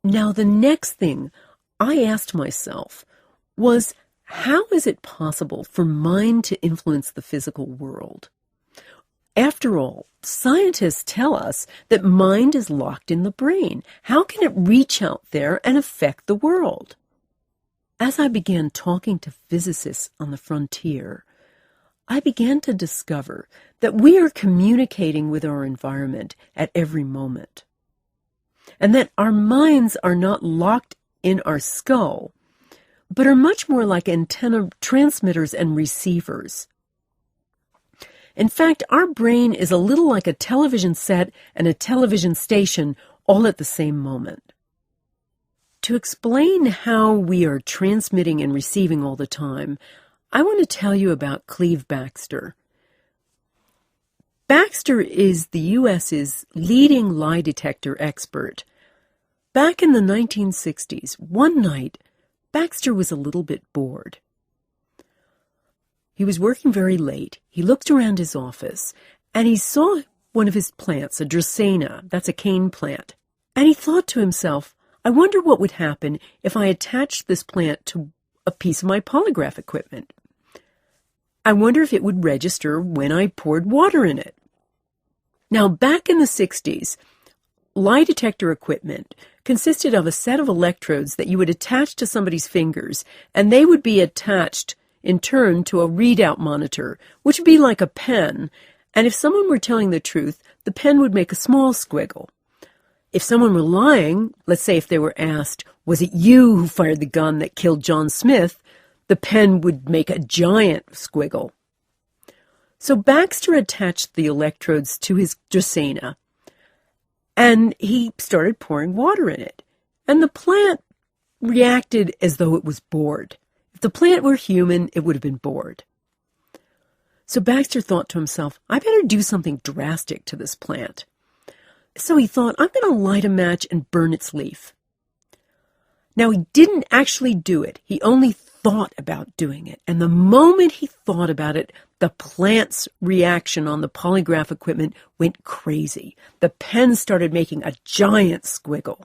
Now, the next thing I asked myself was, how is it possible for mind to influence the physical world? After all, scientists tell us that mind is locked in the brain. How can it reach out there and affect the world? As I began talking to physicists on the frontier, I began to discover that we are communicating with our environment at every moment, and that our minds are not locked in our skull, but are much more like antenna transmitters and receivers. In fact, our brain is a little like a television set and a television station all at the same moment. To explain how we are transmitting and receiving all the time, I want to tell you about Cleve Backster. Backster is the U.S.'s leading lie detector expert. Back in the 1960s, one night, Backster was a little bit bored. He was working very late. He looked around his office, and he saw one of his plants, a Dracaena, that's a cane plant. And he thought to himself, I wonder what would happen if I attached this plant to a piece of my polygraph equipment. I wonder if it would register when I poured water in it. Now, back in the 60s, lie detector equipment consisted of a set of electrodes that you would attach to somebody's fingers, and they would be attached in turn to a readout monitor, which would be like a pen, and if someone were telling the truth, the pen would make a small squiggle. If someone were lying, let's say if they were asked, was it you who fired the gun that killed John Smith, the pen would make a giant squiggle. So Backster attached the electrodes to his Dracaena, and he started pouring water in it, and the plant reacted as though it was bored. If the plant were human, it would have been bored. So Backster thought to himself, I better do something drastic to this plant. So he thought, I'm going to light a match and burn its leaf. Now, he didn't actually do it. He only thought about doing it. And the moment he thought about it, the plant's reaction on the polygraph equipment went crazy. The pen started making a giant squiggle.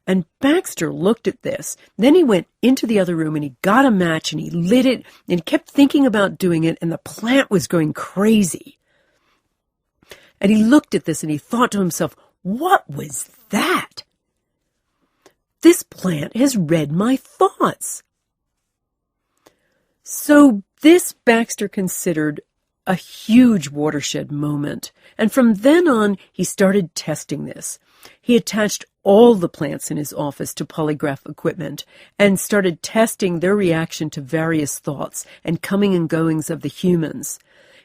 And Backster looked at this. Then he went into the other room and he got a match and he lit it and he kept thinking about doing it, and the plant was going crazy. And he looked at this and he thought to himself, what was that? This plant has read my thoughts. So this Backster considered a huge watershed moment. And from then on, he started testing this. He attached all the plants in his office to polygraph equipment and started testing their reaction to various thoughts and coming and goings of the humans.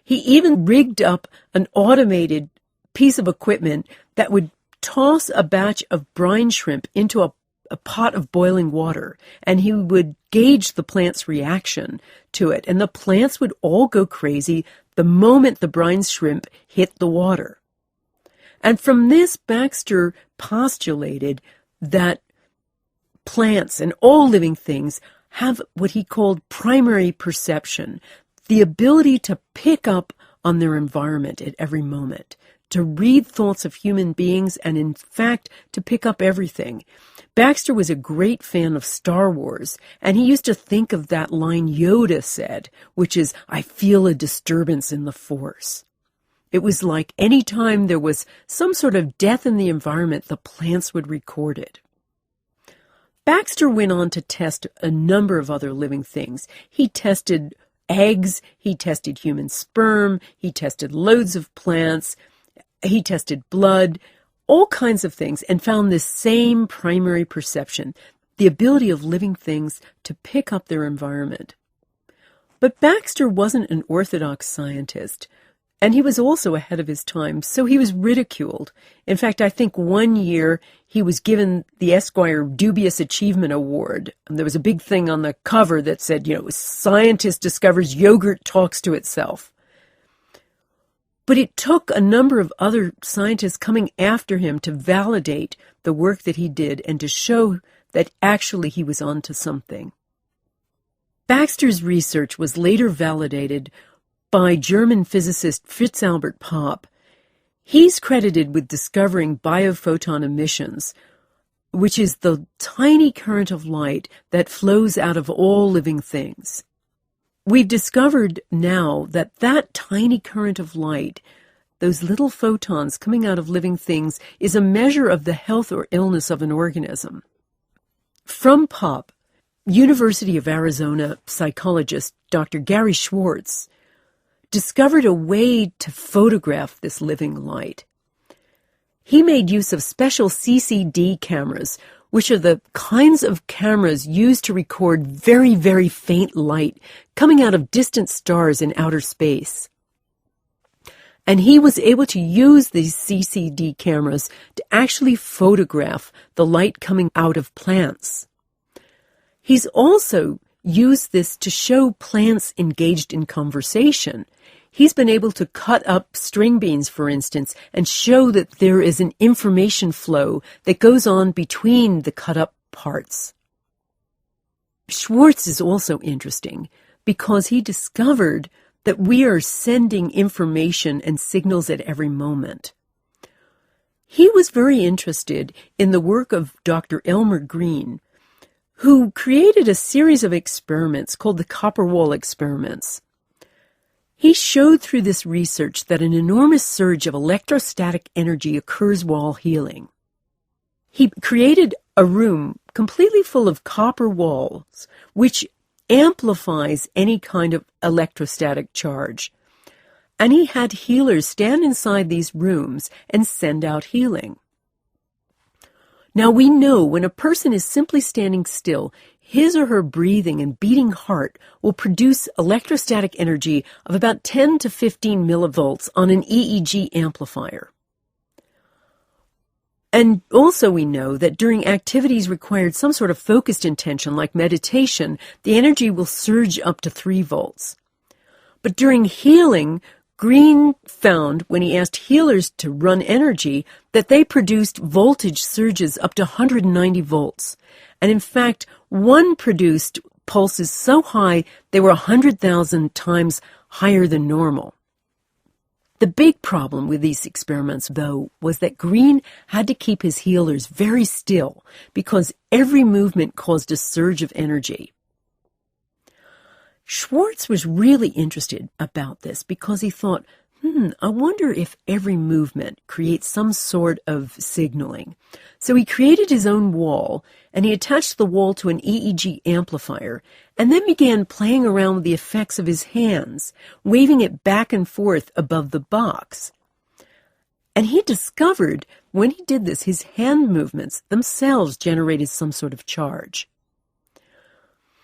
He even rigged up an automated piece of equipment that would toss a batch of brine shrimp into a pot of boiling water, and he would gauge the plant's reaction to it, and the plants would all go crazy the moment the brine shrimp hit the water. And from this, Backster postulated that plants and all living things have what he called primary perception, the ability to pick up on their environment at every moment, to read thoughts of human beings, and in fact, to pick up everything. Backster was a great fan of Star Wars, and he used to think of that line Yoda said, which is, I feel a disturbance in the Force. It was like any time there was some sort of death in the environment, the plants would record it. Backster went on to test a number of other living things. He tested eggs, he tested human sperm, he tested loads of plants, he tested blood, all kinds of things, and found this same primary perception, the ability of living things to pick up their environment. But Backster wasn't an orthodox scientist, and he was also ahead of his time, so he was ridiculed. In fact, I think one year he was given the Esquire Dubious Achievement Award. And there was a big thing on the cover that said, scientist discovers yogurt talks to itself. But it took a number of other scientists coming after him to validate the work that he did and to show that actually he was onto something. Backster's research was later validated by German physicist Fritz Albert Popp. He's credited with discovering biophoton emissions, which is the tiny current of light that flows out of all living things. We've discovered now that that tiny current of light, those little photons coming out of living things, is a measure of the health or illness of an organism. From POP, University of Arizona psychologist Dr. Gary Schwartz discovered a way to photograph this living light. He made use of special CCD cameras, which are the kinds of cameras used to record very, very faint light coming out of distant stars in outer space. And he was able to use these CCD cameras to actually photograph the light coming out of plants. He's also used this to show plants engaged in conversation. He's been able to cut up string beans, for instance, and show that there is an information flow that goes on between the cut-up parts. Schwartz is also interesting because he discovered that we are sending information and signals at every moment. He was very interested in the work of Dr. Elmer Green, who created a series of experiments called the copper wall experiments. He showed through this research that an enormous surge of electrostatic energy occurs while healing. He created a room completely full of copper walls, which amplifies any kind of electrostatic charge. And he had healers stand inside these rooms and send out healing. Now we know when a person is simply standing still, his or her breathing and beating heart will produce electrostatic energy of about 10 to 15 millivolts on an EEG amplifier. And also we know that during activities required some sort of focused intention like meditation, the energy will surge up to 3 volts. But during healing, Green found, when he asked healers to run energy, that they produced voltage surges up to 190 volts. And in fact, one produced pulses so high they were 100,000 times higher than normal. The big problem with these experiments, though, was that Green had to keep his healers very still because every movement caused a surge of energy. Schwartz was really interested about this because he thought, I wonder if every movement creates some sort of signaling. So he created his own wall, and he attached the wall to an EEG amplifier, and then began playing around with the effects of his hands, waving it back and forth above the box. And he discovered, when he did this, his hand movements themselves generated some sort of charge.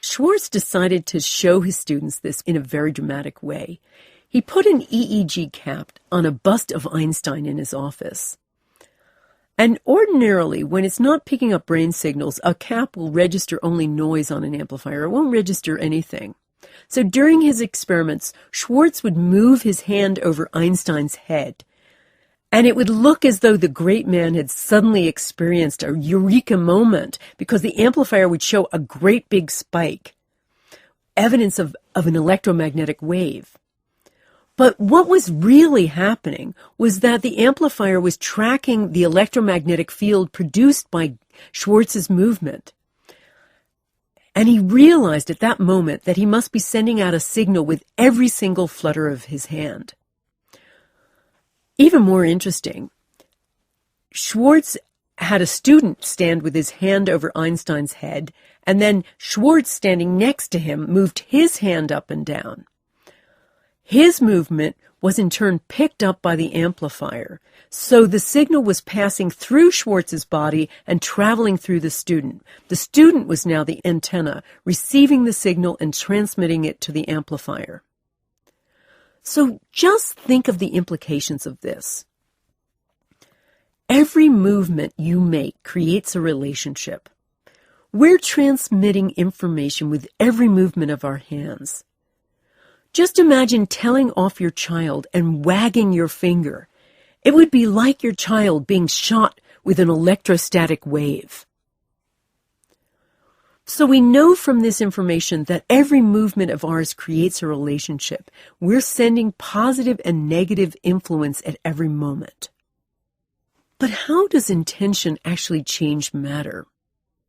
Schwartz decided to show his students this in a very dramatic way. He put an EEG cap on a bust of Einstein in his office. And ordinarily, when it's not picking up brain signals, a cap will register only noise on an amplifier. It won't register anything. So during his experiments, Schwartz would move his hand over Einstein's head, and it would look as though the great man had suddenly experienced a eureka moment because the amplifier would show a great big spike, evidence of an electromagnetic wave. But what was really happening was that the amplifier was tracking the electromagnetic field produced by Schwartz's movement. And he realized at that moment that he must be sending out a signal with every single flutter of his hand. Even more interesting, Schwartz had a student stand with his hand over Einstein's head, and then Schwartz, standing next to him, moved his hand up and down. His movement was in turn picked up by the amplifier, so the signal was passing through Schwartz's body and traveling through the student. The student was now the antenna, receiving the signal and transmitting it to the amplifier. So just think of the implications of this. Every movement you make creates a relationship. We're transmitting information with every movement of our hands. Just imagine telling off your child and wagging your finger. It would be like your child being shot with an electrostatic wave. So we know from this information that every movement of ours creates a relationship. We're sending positive and negative influence at every moment. But how does intention actually change matter?